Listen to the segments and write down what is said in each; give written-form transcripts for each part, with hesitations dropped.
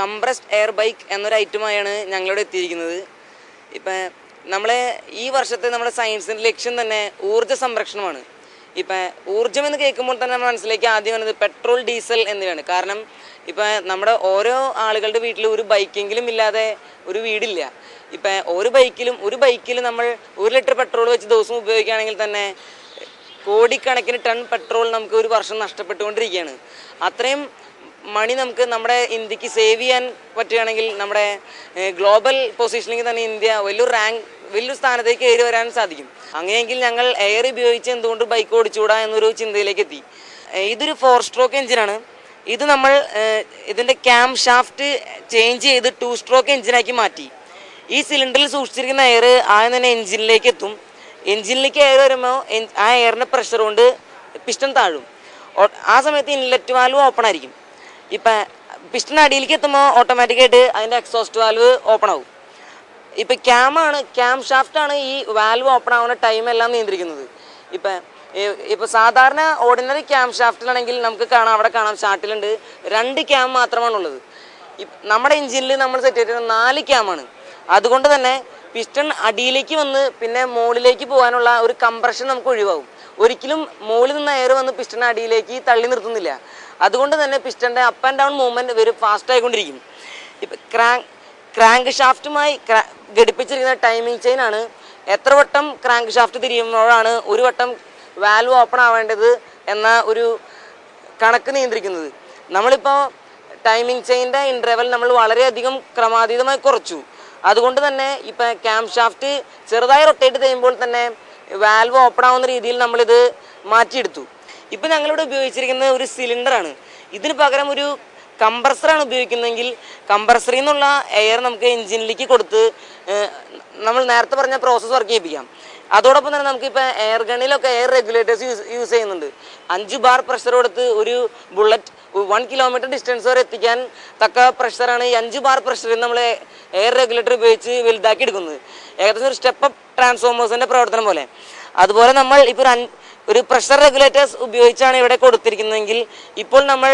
Compressed air bike എന്നൊരു ഐറ്റമായാണ് ഞങ്ങളിവിടെ എത്തിയിരിക്കുന്നത്. ഇപ്പം നമ്മളെ ഈ വർഷത്തെ നമ്മുടെ സയൻസിൻ്റെ ലക്ഷ്യം തന്നെ ഊർജ്ജ സംരക്ഷണമാണ്. ഇപ്പം ഊർജ്ജം എന്ന് കേൾക്കുമ്പോൾ തന്നെ നമ്മൾ മനസ്സിലേക്ക് ആദ്യം വന്നത് പെട്രോൾ, ഡീസൽ എന്നിവയാണ്. കാരണം ഇപ്പം നമ്മുടെ ഓരോ ആളുകളുടെ വീട്ടിൽ ഒരു ബൈക്കെങ്കിലും ഇല്ലാതെ ഒരു വീടില്ല. ഇപ്പം ഒരു ബൈക്കിൽ നമ്മൾ 1 ലിറ്റർ പെട്രോൾ വെച്ച് ദിവസം ഉപയോഗിക്കുകയാണെങ്കിൽ തന്നെ കോടിക്കണക്കിന് ടൺ പെട്രോൾ നമുക്ക് ഒരു വർഷം നഷ്ടപ്പെട്ടുകൊണ്ടിരിക്കുകയാണ്. അത്രയും മണി നമുക്ക് നമ്മുടെ ഇന്ത്യക്ക് സേവ് ചെയ്യാൻ പറ്റുകയാണെങ്കിൽ നമ്മുടെ ഗ്ലോബൽ പൊസിഷനിൽ തന്നെ ഇന്ത്യ വലിയൊരു സ്ഥാനത്തേക്ക് കയറി വരാൻ സാധിക്കും. അങ്ങനെയെങ്കിൽ ഞങ്ങൾ എയർ ഉപയോഗിച്ച് എന്തുകൊണ്ട് ബൈക്ക് ഓടിച്ചുകൂടാ എന്നൊരു ചിന്തയിലേക്ക് എത്തി. ഇതൊരു 4 സ്ട്രോക്ക് എഞ്ചിനാണ്. ഇത് നമ്മൾ ഇതിൻ്റെ ക്യാം ഷാഫ്റ്റ് ചേഞ്ച് ചെയ്ത് 2 സ്ട്രോക്ക് എഞ്ചിനാക്കി മാറ്റി. ഈ സിലിണ്ടറിൽ സൂക്ഷിച്ചിരിക്കുന്ന എയർ ആദ്യം തന്നെ എഞ്ചിനിലേക്ക് എത്തും. എഞ്ചിനിലേക്ക് എയർ വരുമ്പോൾ ആ എയറിൻ്റെ പ്രഷർ കൊണ്ട് പിസ്റ്റൺ താഴും. ആ സമയത്ത് ഇൻലെറ്റ് വാൽവ് ഓപ്പൺ ആയിരിക്കും. ഇപ്പം പിസ്റ്റൺ അടിയിലേക്ക് എത്തുമ്പോൾ ഓട്ടോമാറ്റിക്കായിട്ട് അതിൻ്റെ എക്സോസ്റ്റ് വാൽവ് ഓപ്പൺ ആവും. ഇപ്പം ക്യാം ഷാഫ്റ്റാണ് ഈ വാൽവ് ഓപ്പൺ ആവുന്ന ടൈം എല്ലാം നിയന്ത്രിക്കുന്നത്. ഇപ്പം സാധാരണ ഓർഡിനറി ക്യാം ഷാഫ്റ്റിലാണെങ്കിൽ നമുക്ക് അവിടെ കാണാം ഷാട്ടിലുണ്ട് 2 ക്യാം മാത്രമാണുള്ളത്. നമ്മുടെ എഞ്ചിനിൽ നമ്മൾ സെറ്റ് ചെയ്തിരുന്നത് 4 ക്യാമാണ്. അതുകൊണ്ട് തന്നെ പിസ്റ്റൺ അടിയിലേക്ക് വന്ന് പിന്നെ മുകളിലേക്ക് പോകാനുള്ള ഒരു കംപ്രഷൻ നമുക്ക് ഒഴിവാകും. ഒരിക്കലും മുകളിൽ നിന്ന് എയർ വന്ന് പിസ്റ്റൺ അടിയിലേക്ക് തള്ളി നിർത്തുന്നില്ല. അതുകൊണ്ട് തന്നെ പിസ്റ്റൻ്റെ up and down movement very fast ആയിക്കൊണ്ടിരിക്കും. ഇപ്പം ക്രാങ്ക് ഷാഫ്റ്റുമായി ഘടിപ്പിച്ചിരിക്കുന്ന ടൈമിംഗ് ചെയിനാണ്. എത്ര വട്ടം ക്രാങ്ക് ഷാഫ്റ്റ് തിരിയുമ്പോഴാണ് ഒരു വട്ടം വാൽവ് ഓപ്പൺ ആവേണ്ടത് എന്ന ഒരു കണക്ക് നിയന്ത്രിക്കുന്നത്. നമ്മളിപ്പോൾ ടൈമിംഗ് ചെയിൻ്റെ ഇൻ്റർവെൽ നമ്മൾ വളരെയധികം ക്രമാതീതമായി കുറച്ചു. അതുകൊണ്ട് തന്നെ ഇപ്പം ക്യാം ഷാഫ്റ്റ് ചെറുതായി റൊട്ടേറ്റ് ചെയ്യുമ്പോൾ തന്നെ വാൽവ് ഓപ്പൺ ആവുന്ന രീതിയിൽ നമ്മളിത് മാറ്റിയെടുത്തു. ഇപ്പം ഞങ്ങളിവിടെ ഉപയോഗിച്ചിരിക്കുന്നത് ഒരു സിലിണ്ടറാണ്. ഇതിന് പകരം ഒരു കംപ്രസറാണ് ഉപയോഗിക്കുന്നതെങ്കിൽ കംപ്രസറിൽ നിന്നുള്ള എയർ നമുക്ക് എഞ്ചിനിലേക്ക് കൊടുത്ത് നമ്മൾ നേരത്തെ പറഞ്ഞ പ്രോസസ്സ് വർക്ക് ചെയ്യിപ്പിക്കാം. അതോടൊപ്പം തന്നെ നമുക്കിപ്പോൾ എയർ ഗണ്ണിലൊക്കെ എയർ റെഗുലേറ്റേഴ്സ് യൂസ് ചെയ്യുന്നുണ്ട്. 5 ബാർ പ്രഷർ കൊടുത്ത് ഒരു ബുള്ളറ്റ് 1 കിലോമീറ്റർ ഡിസ്റ്റൻസ് വരെ എത്തിക്കാൻ തക്ക പ്രഷറാണ് ഈ 5 ബാർ പ്രഷറിൽ നമ്മൾ എയർ റെഗുലേറ്റർ ഉപയോഗിച്ച് വലുതാക്കി എടുക്കുന്നത്. ഏകദേശം ഒരു സ്റ്റെപ്പ് അപ്പ് ട്രാൻസ്ഫോമേഴ്സിൻ്റെ പ്രവർത്തനം പോലെ. അതുപോലെ നമ്മൾ ഇപ്പോൾ ഒരു പ്രഷർ റെഗുലേറ്റേഴ്സ് ഉപയോഗിച്ചാണ് ഇവിടെ കൊടുത്തിരിക്കുന്നതെങ്കിൽ ഇപ്പോൾ നമ്മൾ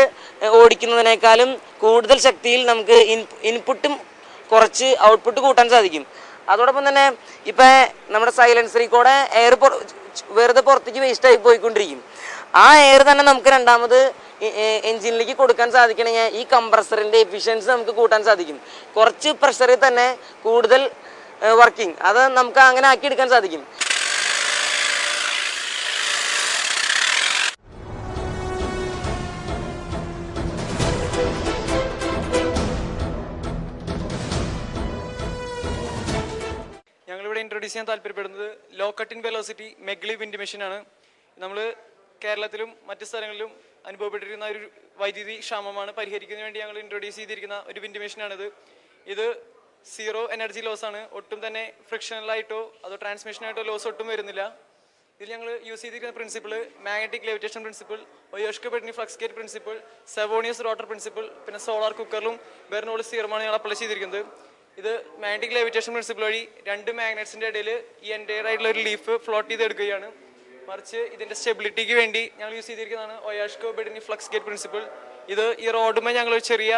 ഓടിക്കുന്നതിനേക്കാളും കൂടുതൽ ശക്തിയിൽ നമുക്ക് ഇൻപുട്ടും കുറച്ച് ഔട്ട്പുട്ട് കൂട്ടാൻ സാധിക്കും. അതോടൊപ്പം തന്നെ ഇപ്പം നമ്മുടെ സൈലൻസറിൽ കൂടെ എയർ വെറുതെ പുറത്തേക്ക് വേസ്റ്റായി പോയിക്കൊണ്ടിരിക്കും. ആ എയർ തന്നെ നമുക്ക് രണ്ടാമത് എഞ്ചിനിലേക്ക് കൊടുക്കാൻ സാധിക്കണമെങ്കിൽ ഈ കംപ്രസറിൻ്റെ എഫിഷ്യൻസി നമുക്ക് കൂട്ടാൻ സാധിക്കും. കുറച്ച് പ്രഷറിൽ തന്നെ കൂടുതൽ വർക്കിംഗ് അത് നമുക്ക് അങ്ങനെ ആക്കിയെടുക്കാൻ സാധിക്കും. ഞങ്ങളിവിടെ ഇൻട്രൊഡ്യൂസ് ചെയ്യാൻ താല്പര്യപ്പെടുന്നത് low cut in velocity maglev wind മെഷീനാണ്. നമ്മൾ കേരളത്തിലും മറ്റ് സ്ഥലങ്ങളിലും അനുഭവപ്പെട്ടിരിക്കുന്ന ഒരു വൈദ്യുതി ക്ഷാമമാണ് പരിഹരിക്കുന്നതിന് വേണ്ടി ഞങ്ങൾ ഇൻട്രൊഡ്യൂസ് ചെയ്തിരിക്കുന്ന ഒരു വിൻഡ് മെഷീനാണിത്. ഇത് 0 എനർജി ലോസ് ആണ്. ഒട്ടും തന്നെ ഫ്രിക്ഷണലായിട്ടോ അതോ ട്രാൻസ്മിഷനായിട്ടോ ലോസ് ഒട്ടും വരുന്നില്ല. ഇതിൽ ഞങ്ങൾ യൂസ് ചെയ്തിരിക്കുന്ന പ്രിൻസിപ്പിൾ മാഗ്നറ്റിക് ലെവിറ്റേഷൻ പ്രിൻസിപ്പിൾ, ഒയോഷ്കോ-പെട്നി flux gate principle, Savonius rotor principle, പിന്നെ സോളാർ കുക്കറിലും ബെർണോളിസ് തിയറമാണ് ഞങ്ങൾ അപ്ലൈ ചെയ്തിരിക്കുന്നത്. ഇത് മാഗ്നറ്റിക് ലെവിറ്റേഷൻ പ്രിൻസിപ്പിൾ വഴി 2 മാഗ്നറ്റ്സിൻ്റെ ഇടയിൽ ഈ എൻ്റയർ ആയിട്ടുള്ള ഒരു ലീഫ് ഫ്ലോട്ട് ചെയ്തെടുക്കുകയാണ്. മറിച്ച് ഇതിൻ്റെ സ്റ്റെബിലിറ്റിക്ക് വേണ്ടി ഞങ്ങൾ യൂസ് ചെയ്തിരിക്കുന്നതാണ് ഒയോഷ്കോ-പെട്നി ഫ്ലക്സ് ഗേറ്റ് പ്രിൻസിപ്പിൾ. ഇത് ഈ റോഡുമേ ഞങ്ങൾ ഒരു ചെറിയ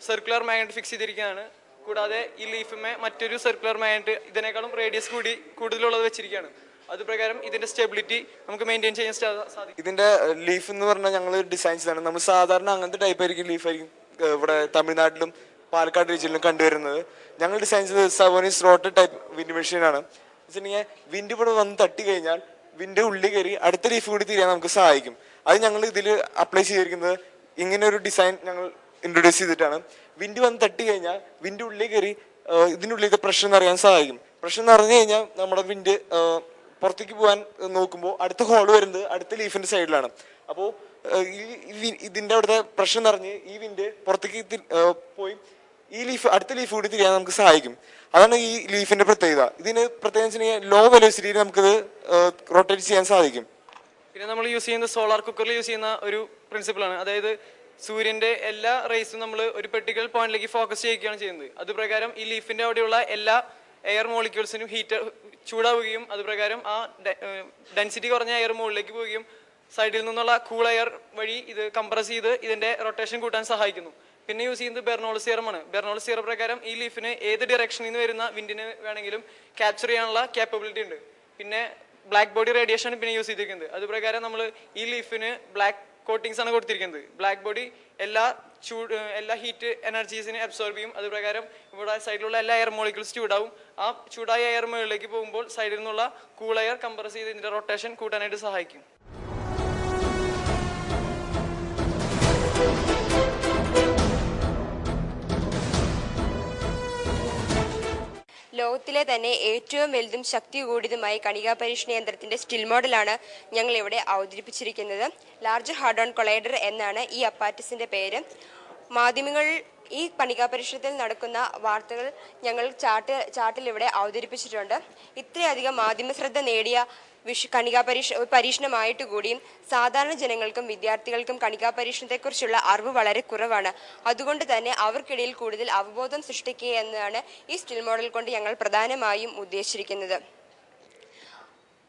സർക്കുലർ മാഗ്നറ്റ് ഫിക്സ് ചെയ്തിരിക്കുകയാണ്. കൂടാതെ ഈ ലീഫുമേ മറ്റൊരു സർക്കുലർ മാഗ്നറ്റ് ഇതിനേക്കാളും റേഡിയസ് കൂടുതലുള്ളത് വെച്ചിരിക്കുകയാണ്. അതുപ്രകാരം ഇതിന്റെ സ്റ്റെബിലിറ്റി നമുക്ക് മെയിൻറ്റെയിൻ ചെയ്യാൻ സാധിക്കും. ഇതിന്റെ ലീഫ് എന്ന് പറഞ്ഞാൽ ഞങ്ങൾ ഡിസൈൻ ചെയ്താണ്. നമ്മൾ സാധാരണ അങ്ങനത്തെ ടൈപ്പ് ആയിരിക്കും ലീഫായിരിക്കും ഇവിടെ തമിഴ്നാട്ടിലും പാലക്കാട് റീജിയനിലും കണ്ടുവരുന്നത്. ഞങ്ങൾ ഡിസൈൻ ചെയ്തത് സെവോണിയസ് റോട്ടർ ടൈപ്പ് വിൻഡ് മെഷീനാണ്. വെച്ചിട്ടുണ്ടെങ്കിൽ വിൻഡ് ഇവിടെ വന്ന് തട്ടി കഴിഞ്ഞാൽ വിൻഡ് ഉള്ളിൽ കയറി അടുത്ത ലീഫ് കൂടി തിരിയാൻ നമുക്ക് സഹായിക്കും. അത് ഞങ്ങൾ ഇതിൽ അപ്ലൈ ചെയ്തിരിക്കുന്നത് ഇങ്ങനെ ഒരു ഡിസൈൻ ഞങ്ങൾ ഇൻട്രൊഡ്യൂസ് ചെയ്തിട്ടാണ്. വിൻഡ് വന്ന് തട്ടി കഴിഞ്ഞാൽ വിൻഡ് ഉള്ളിൽ കയറി ഇതിൻ്റെ ഉള്ളിലത്തെ പ്രഷർ നിറയാൻ സഹായിക്കും. പ്രഷർ നിറഞ്ഞു കഴിഞ്ഞാൽ നമ്മുടെ വിൻഡ് പുറത്തേക്ക് പോകാൻ നോക്കുമ്പോൾ അടുത്ത ഹോൾ വരുന്നത് അടുത്ത ലീഫിന്റെ സൈഡിലാണ്. അപ്പോൾ ഇതിന്റെ അവിടുത്തെ പ്രഷർ നിറഞ്ഞ് ഈ വിൻഡ് പുറത്തേക്ക് പോയി ഈ അടുത്ത ലീഫ് കൂടി തിരിയാൻ നമുക്ക് സഹായിക്കും. അതാണ് ഈ ലീഫിന്റെ പ്രത്യേകത. ഇതിന് പ്രത്യേകിച്ച് ലോ വെലോസിറ്റിയിൽ നമുക്കിത് റൊട്ടേറ്റ് ചെയ്യാൻ സാധിക്കും. പിന്നെ നമ്മൾ യൂസ് ചെയ്യുന്ന സോളാർ കുക്കറിൽ യൂസ് ചെയ്യുന്ന ഒരു പ്രിൻസിപ്പിളാണ്. അതായത് സൂര്യന്റെ എല്ലാ റേസും നമ്മൾ ഒരു പെർട്ടിക്കുലർ പോയിന്റിലേക്ക് ഫോക്കസ് ചെയ്യുകയാണ് ചെയ്യുന്നത്. അതുപ്രകാരം ഈ ലീഫിന്റെ അവിടെയുള്ള എല്ലാ എയർ മോളിക്യൂൾസിനും ചൂടാവുകയും അതുപ്രകാരം ആ ഡെൻസിറ്റി കുറഞ്ഞ എയർ മുകളിലേക്ക് പോവുകയും സൈഡിൽ നിന്നുള്ള കൂൾ എയർ വഴി ഇത് കംപ്രസ് ചെയ്ത് ഇതിന്റെ റൊട്ടേഷൻ കൂട്ടാൻ സഹായിക്കുന്നു. പിന്നെ യൂസ് ചെയ്യുന്നത് ബെർണോൾസ് തിയറമാണ്. ബെർണോൾസ് തിയറം പ്രകാരം ഈ ലീഫിന് ഏത് ഡയറക്ഷനിൽ നിന്ന് വരുന്ന വിൻഡിനെ വേണമെങ്കിലും ക്യാപ്ചർ ചെയ്യാനുള്ള ക്യാപ്പബിലിറ്റി ഉണ്ട്. പിന്നെ ബ്ലാക്ക് ബോഡി റേഡിയേഷൻ ആണ് പിന്നെ യൂസ് ചെയ്തിരിക്കുന്നത്. അത് പ്രകാരം നമ്മൾ ഈ ലീഫിന് ബ്ലാക്ക് കോട്ടിങ്സ് ആണ് കൊടുത്തിരിക്കുന്നത്. ബ്ലാക്ക് ബോഡി എല്ലാ ഹീറ്റ് എനർജീസിനെ അബ്സോർബ് ചെയ്യും. അത് പ്രകാരം ഇവിടെ സൈഡിലുള്ള എല്ലാ എയർ മോളിക്യൂൾസ് ചൂടാവും. ആ ചൂടായ എയർ മുകളിലേക്ക് പോകുമ്പോൾ സൈഡിൽ നിന്നുള്ള കൂൾ എയർ കംപ്രസ് ചെയ്ത് ഇതിന്റെ റൊട്ടേഷൻ കൂട്ടാനായിട്ട് സഹായിക്കും. ലോകത്തിലെ തന്നെ ഏറ്റവും വലുതും ശക്തി കൂടിയതുമായ കണികാ പരീക്ഷണ യന്ത്രത്തിന്റെ സ്റ്റിൽ മോഡലാണ് ഞങ്ങൾ ഇവിടെ അവതരിപ്പിച്ചിരിക്കുന്നത്. ലാർജ് ഹാഡ്രോൺ കൊളൈഡർ എന്നാണ് ഈ അപ്പാരറ്റസിന്റെ പേര്. മാധ്യമങ്ങൾ ഈ കണികാ പരീക്ഷണത്തിൽ നടക്കുന്ന വാർത്തകൾ ഞങ്ങൾ ചാർട്ടിൽ ഇവിടെ അവതരിപ്പിച്ചിട്ടുണ്ട്. ഇത്രയധികം മാധ്യമ ശ്രദ്ധ നേടിയ കണികാ പരീക്ഷണമായിട്ട് കൂടിയും സാധാരണ ജനങ്ങൾക്കും വിദ്യാർത്ഥികൾക്കും കണികാ പരീക്ഷണത്തെക്കുറിച്ചുള്ള അറിവ് വളരെ കുറവാണ്. അതുകൊണ്ട് തന്നെ അവർക്കിടയിൽ കൂടുതൽ അവബോധം സൃഷ്ടിക്കുക എന്നതാണ് ഈ സ്റ്റിൽ മോഡൽ കൊണ്ട് ഞങ്ങൾ പ്രധാനമായും ഉദ്ദേശിച്ചിരിക്കുന്നത്.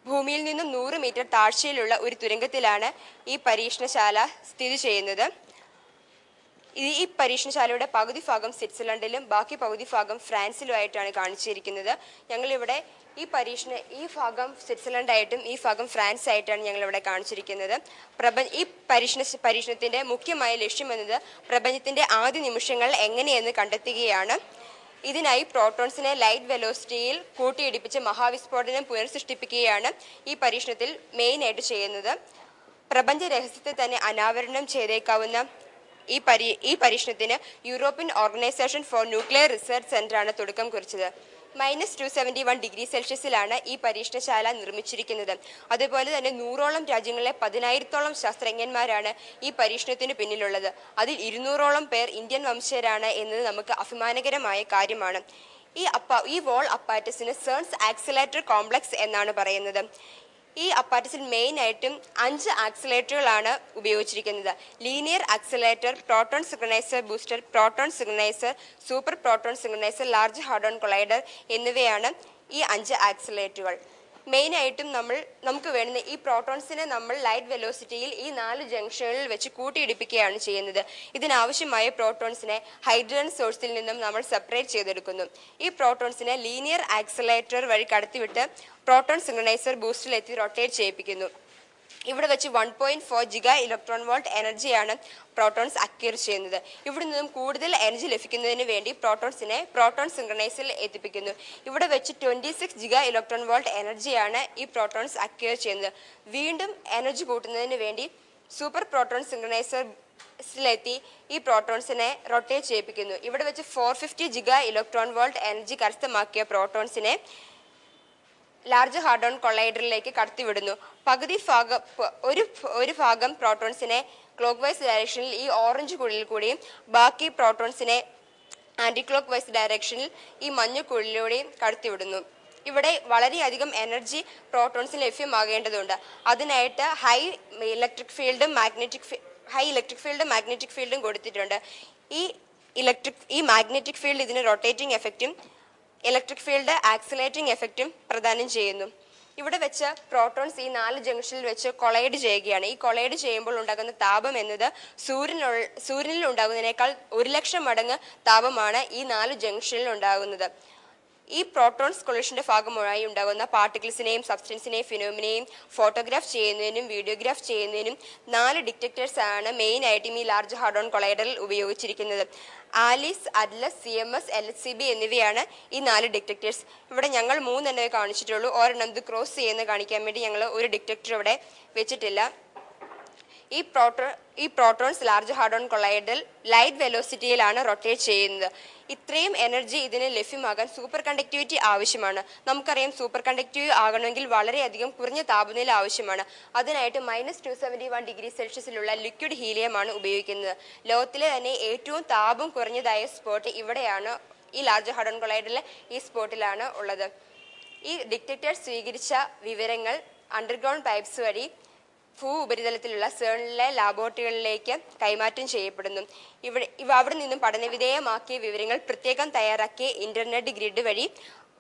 ഭൂമിയിൽ നിന്നും 100 മീറ്റർ താഴ്ചയിലുള്ള ഒരു തുരങ്കത്തിലാണ് ഈ പരീക്ഷണശാല സ്ഥിതി ചെയ്യുന്നത്. ഈ പരീക്ഷണശാലയുടെ പകുതി ഭാഗം സ്വിറ്റ്സർലൻഡിലും ബാക്കി പകുതി ഭാഗം ഫ്രാൻസിലുമായിട്ടാണ് കാണിച്ചിരിക്കുന്നത്. ഞങ്ങളിവിടെ ഈ ഭാഗം സ്വിറ്റ്സർലൻഡായിട്ടും ഈ ഭാഗം ഫ്രാൻസ് ആയിട്ടാണ് ഞങ്ങളിവിടെ കാണിച്ചിരിക്കുന്നത്. ഈ പരീക്ഷണത്തിന്റെ മുഖ്യമായ ലക്ഷ്യമെന്നത് പ്രപഞ്ചത്തിന്റെ ആദ്യ നിമിഷങ്ങൾ എങ്ങനെയെന്ന് കണ്ടെത്തുകയാണ്. ഇതിനായി പ്രോട്ടോൺസിനെ ലൈറ്റ് വെലോസിറ്റിയിൽ കൂട്ടിയിടിപ്പിച്ച് മഹാവിസ്ഫോടനം പുനർസൃഷ്ടിപ്പിക്കുകയാണ് ഈ പരീക്ഷണത്തിൽ മെയിനായിട്ട് ചെയ്യുന്നത്. പ്രപഞ്ച രഹസ്യത്തെ തന്നെ അനാവരണം ചെയ്തേക്കാവുന്ന ഈ പരീക്ഷണത്തിന് European organisation for nuclear research സെന്ററാണ് തുടക്കം കുറിച്ചത്. -271 ഡിഗ്രി സെൽഷ്യസിലാണ് ഈ പരീക്ഷണശാല നിർമ്മിച്ചിരിക്കുന്നത്. അതുപോലെ തന്നെ 100ഓളം രാജ്യങ്ങളിലെ 10,000ഓളം ശാസ്ത്രജ്ഞന്മാരാണ് ഈ പരീക്ഷണത്തിന് പിന്നിലുള്ളത്. അതിൽ 200ഓളം പേർ ഇന്ത്യൻ വംശജരാണ് എന്നത് നമുക്ക് അഭിമാനകരമായ കാര്യമാണ്. ഈ വോൾ അപ്പാരറ്റസിന് സേൺസ് ആക്സിലേറ്റർ കോംപ്ലക്സ് എന്നാണ് പറയുന്നത്. ഈ അപ്പാരറ്റസിൽ മെയിനായിട്ടും 5 ആക്സിലേറ്ററുകളാണ് ഉപയോഗിച്ചിരിക്കുന്നത്. Linear accelerator, proton സിഗ്നൈസർ booster, proton സിഗ്നൈസർ, super proton സിഗ്നൈസർ, large hadron collider എന്നിവയാണ് ഈ 5 ആക്സിലേറ്ററുകൾ. മെയിനായിട്ടും നമുക്ക് വേണ്ടുന്ന ഈ പ്രോട്ടോൺസിനെ നമ്മൾ ലൈറ്റ് വെലോസിറ്റിയിൽ ഈ 4 ജംഗ്ഷനുകളിൽ വെച്ച് കൂട്ടിയിടിപ്പിക്കുകയാണ് ചെയ്യുന്നത്. ഇതിനാവശ്യമായ പ്രോട്ടോൺസിനെ ഹൈഡ്രജൻ സോഴ്സിൽ നിന്നും നമ്മൾ സെപ്പറേറ്റ് ചെയ്തെടുക്കുന്നു. ഈ പ്രോട്ടോൺസിനെ ലീനിയർ ആക്സിലേറ്റർ വഴി കടത്തിവിട്ട് പ്രോട്ടോൺ സിഗ്നൈസർ ബൂസ്റ്റിലെത്തി റൊട്ടേറ്റ് ചെയ്യിപ്പിക്കുന്നു. ഇവിടെ വെച്ച് 1.4 ജിഗാ ഇലക്ട്രോൺ വോൾട്ട് എനർജിയാണ് പ്രോട്ടോൺസ് അക്വയർ ചെയ്യുന്നത്. ഇവിടെ നിന്നും കൂടുതൽ എനർജി ലഭിക്കുന്നതിന് വേണ്ടി പ്രോട്ടോൺസിനെ പ്രോട്ടോൺ സിങ്ക്രണൈസിൽ എത്തിപ്പിക്കുന്നു. ഇവിടെ വെച്ച് 26 ജിഗാ ഇലക്ട്രോൺ വോൾട്ട് എനർജിയാണ് ഈ പ്രോട്ടോൺസ് അക്വയർ ചെയ്യുന്നത്. വീണ്ടും എനർജി കൂട്ടുന്നതിന് വേണ്ടി സൂപ്പർ പ്രോട്ടോൺ സിങ്ക്രണൈസറിലെത്തി ഈ പ്രോട്ടോൺസിനെ റൊട്ടേറ്റ് ചെയ്യിപ്പിക്കുന്നു. ഇവിടെ വെച്ച് 450 ജിഗാ ഇലക്ട്രോൺ വോൾട്ട് എനർജി കരസ്ഥമാക്കിയ പ്രോട്ടോൺസിനെ ലാർജ് ഹാഡ്രോൺ കൊളൈഡറിലേക്ക് കടത്തിവിടുന്നു. ഒരു ഭാഗം പ്രോട്ടോൺസിനെ ക്ലോക്ക് വൈസ് ഡയറക്ഷനിൽ ഈ ഓറഞ്ച് കുഴലിൽ കൂടിയും ബാക്കി പ്രോട്ടോൺസിനെ ആന്റി ക്ലോക്ക് വൈസ് ഡയറക്ഷനിൽ ഈ മഞ്ഞ കുഴലിലൂടെയും കടത്തിവിടുന്നു. ഇവിടെ വളരെയധികം എനർജി പ്രോട്ടോൺസിന് ലഭ്യമാകേണ്ടതുണ്ട്. അതിനായിട്ട് ഹൈ ഇലക്ട്രിക് ഫീൽഡും മാഗ്നറ്റിക് ഫീൽഡും കൊടുത്തിട്ടുണ്ട്. ഈ മാഗ്നറ്റിക് ഫീൽഡ് ഇതിന് റൊട്ടേറ്റിംഗ് എഫക്റ്റും ഇലക്ട്രിക് ഫീൽഡ് ആക്സിലേറ്റിംഗ് എഫക്റ്റും പ്രദാനം ചെയ്യുന്നു. ഇവിടെ വെച്ച് പ്രോട്ടോൺസ് ഈ 4 ജംഗ്ഷനിൽ വെച്ച് കൊളൈഡ് ചെയ്യുകയാണ്. ഈ കൊളൈഡ് ചെയ്യുമ്പോൾ ഉണ്ടാകുന്ന താപം എന്നത് സൂര്യനിൽ ഉണ്ടാകുന്നതിനേക്കാൾ 1,00,000 മടങ്ങ് താപമാണ് ഈ 4 ജംഗ്ഷനിൽ ഉണ്ടാകുന്നത്. ഈ പ്രോട്ടോൺസ് കൊളിഷന്റെ ഭാഗമായി ഉണ്ടാകുന്ന പാർട്ടിക്കിൾസിനെയും സബ്സ്റ്റൻസിനെയും ഫിനോമിനെയും ഫോട്ടോഗ്രാഫ് ചെയ്യുന്നതിനും വീഡിയോഗ്രാഫ് ചെയ്യുന്നതിനും 4 ഡിറ്റക്ടേഴ്സ് ആണ് മെയിനായിട്ടും ഈ ലാർജ് ഹാഡ്രോൺ കൊളൈഡറിൽ ഉപയോഗിച്ചിരിക്കുന്നത്. ആലിസ്, അറ്റ്ലസ്, CMS, LHCb എന്നിവയാണ് ഈ 4 ഡിറ്റക്ടേഴ്സ്. ഇവിടെ ഞങ്ങൾ 3 എണ്ണമേ കാണിച്ചിട്ടുള്ളൂ. ഒരെണ്ണം ഇത് ക്രോസ് ചെയ്യുന്ന കാണിക്കാൻ വേണ്ടി ഞങ്ങൾ ഒരു ഡിറ്റക്ടർ ഇവിടെ വെച്ചിട്ടില്ല. ഈ പ്രോട്ടോൺസ് ലാർജ് ഹാഡ്രോൺ കൊളൈഡറിൽ ലൈറ്റ് വെലോസിറ്റിയിലാണ് റൊട്ടേറ്റ് ചെയ്യുന്നത്. ഇത്രയും എനർജി ഇതിന് ലഭ്യമാകാൻ സൂപ്പർ കണ്ടക്ടിവിറ്റി ആവശ്യമാണ്. നമുക്കറിയാം, സൂപ്പർ കണ്ടക്റ്റീവ് ആകണമെങ്കിൽ വളരെയധികം കുറഞ്ഞ താപനില ആവശ്യമാണ്. അതിനായിട്ട് -271 ഡിഗ്രി സെൽഷ്യസിലുള്ള ലിക്വിഡ് ഹീലിയമാണ് ഉപയോഗിക്കുന്നത്. ലോകത്തിലെ തന്നെ ഏറ്റവും താപം കുറഞ്ഞതായ സ്പോട്ട് ഇവിടെയാണ്. ഈ ലാർജ് ഹാഡ്രോൺ കൊളൈഡറിലെ ഈ സ്പോട്ടിലാണ് ഉള്ളത്. ഈ ഡിറ്റക്ടർ സ്വീകരിച്ച വിവരങ്ങൾ അണ്ടർഗ്രൗണ്ട് പൈപ്സ് വഴി ഉപരിതലത്തിലുള്ള CERN-ലെ ലാബോറട്ടറികളിലേക്ക് കൈമാറ്റം ചെയ്യപ്പെടുന്നു. അവിടെ നിന്നും പഠനവിധേയമാക്കിയ വിവരങ്ങൾ പ്രത്യേകം തയ്യാറാക്കിയ ഇന്റർനെറ്റ് ഗ്രിഡ് വഴി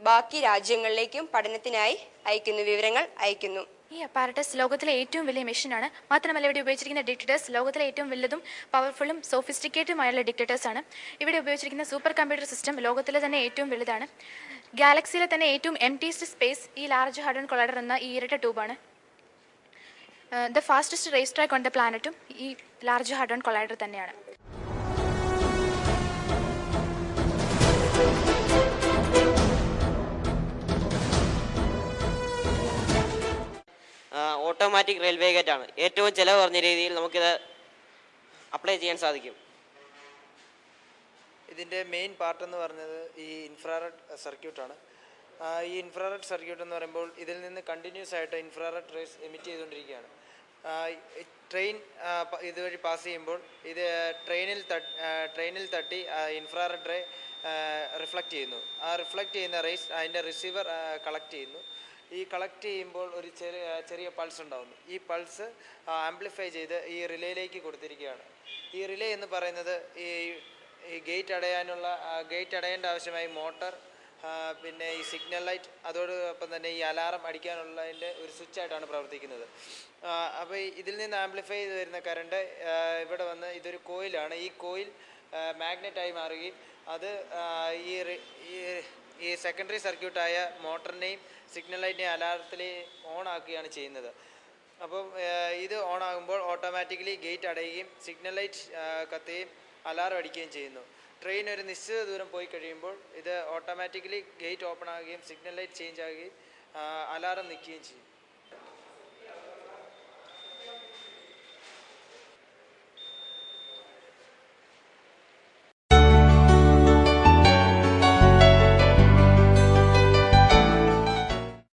ബാക്കി രാജ്യങ്ങളിലേക്കും പഠനത്തിനായി അയക്കുന്നു, വിവരങ്ങൾ അയക്കുന്നു. ഈ അപ്പാരറ്റസ് ലോകത്തിലെ ഏറ്റവും വലിയ മെഷീനാണ്. മാത്രമല്ല ഇവിടെ ഉപയോഗിച്ചിരിക്കുന്ന ഡിറ്റക്ടേഴ്സ് ലോകത്തിലെ ഏറ്റവും വലുതും പവർഫുള്ളും സോഫിസ്റ്റിക്കേറ്റുമായുള്ള ഡിറ്റക്ടേഴ്സാണ്. ഇവിടെ ഉപയോഗിച്ചിരിക്കുന്ന സൂപ്പർ കമ്പ്യൂട്ടർ സിസ്റ്റം ലോകത്തിലെ തന്നെ ഏറ്റവും വലുതാണ്. ഗാലക്സിയിലെ തന്നെ ഏറ്റവും എംപ്റ്റിയസ്റ്റ് സ്പേസ് ഈ ലാർജ് ഹാഡ്രോൺ കൊളൈഡർ എന്ന ഈ ഇരട്ട ട്യൂബാണ്. The fastest race track on the പ്ലാനറ്റും ഈ ലാർജ് ഹാഡ്രോൺ കൊളൈഡർ തന്നെയാണ്. ഓട്ടോമാറ്റിക് റെയിൽവേ ഗേറ്റ് ആണ്. ഏറ്റവും ചിലവ് കുറഞ്ഞ രീതിയിൽ നമുക്കിത് അപ്ലൈ ചെയ്യാൻ സാധിക്കും. ഇതിൻ്റെ മെയിൻ പാർട്ട് എന്ന് പറഞ്ഞത് ഈ ഇൻഫ്രാറെഡ് സർക്യൂട്ടാണ്. ഈ ഇൻഫ്രാറെഡ് സർക്യൂട്ട് എന്ന് പറയുമ്പോൾ ഇതിൽ നിന്ന് കണ്ടിന്യൂസ് ആയിട്ട് ഇൻഫ്രാറെഡ് റേസ് എമിറ്റ് ചെയ്തുകൊണ്ടിരിക്കുകയാണ്. ട്രെയിൻ ഇതുവഴി പാസ് ചെയ്യുമ്പോൾ ഇത് ട്രെയിനിൽ തട്ടി ഇൻഫ്രാറെഡ് റേ റിഫ്ലക്റ്റ് ചെയ്യുന്നു. ആ റിഫ്ലക്റ്റ് ചെയ്യുന്ന റേസ് അതിൻ്റെ റിസീവർ കളക്ട് ചെയ്യുന്നു. ഈ കളക്ട് ചെയ്യുമ്പോൾ ഒരു ചെറിയ പൾസ് ഉണ്ടാകുന്നു. ഈ പൾസ് ആംപ്ലിഫൈ ചെയ്ത് ഈ റിലേയിലേക്ക് കൊടുത്തിരിക്കുകയാണ്. ഈ റിലേ എന്ന് പറയുന്നത് ഈ ഗേറ്റ് അടയേണ്ട ആവശ്യമായി മോട്ടർ, പിന്നെ ഈ സിഗ്നൽ ലൈറ്റ്, അതോടൊപ്പം തന്നെ ഈ അലാറം അടിക്കാനുള്ളതിൻ്റെ ഒരു സ്വിച്ചായിട്ടാണ് പ്രവർത്തിക്കുന്നത്. അപ്പോൾ ഇതിൽ നിന്ന് ആംപ്ലിഫൈ ചെയ്ത് വരുന്ന കറണ്ട് ഇവിടെ വന്ന് ഇതൊരു കോയിലാണ്. ഈ കോയിൽ മാഗ്നറ്റായി മാറുകയും അത് ഈ സെക്കൻഡറി സർക്യൂട്ടായ മോട്ടറിനെയും സിഗ്നൽ ലൈറ്റിനെയും അലാറത്തിലെയും ഓൺ ആക്കുകയാണ് ചെയ്യുന്നത്. അപ്പം ഇത് ഓൺ ആകുമ്പോൾ ഓട്ടോമാറ്റിക്കലി ഗേറ്റ് അടയുകയും സിഗ്നൽ ലൈറ്റ് കത്തുകയും അലാറം അടിക്കുകയും ചെയ്യുന്നു. ട്രെയിൻ ഒരു നിശ്ചിത ദൂരം പോയി കഴിയുമ്പോൾ ഇത് ഓട്ടോമാറ്റിക്കലി ഗേറ്റ് ഓപ്പൺ ആകുകയും സിഗ്നൽ ലൈറ്റ് ചേഞ്ച് ആകുകയും അലാറം നിൽക്കുകയും ചെയ്യും.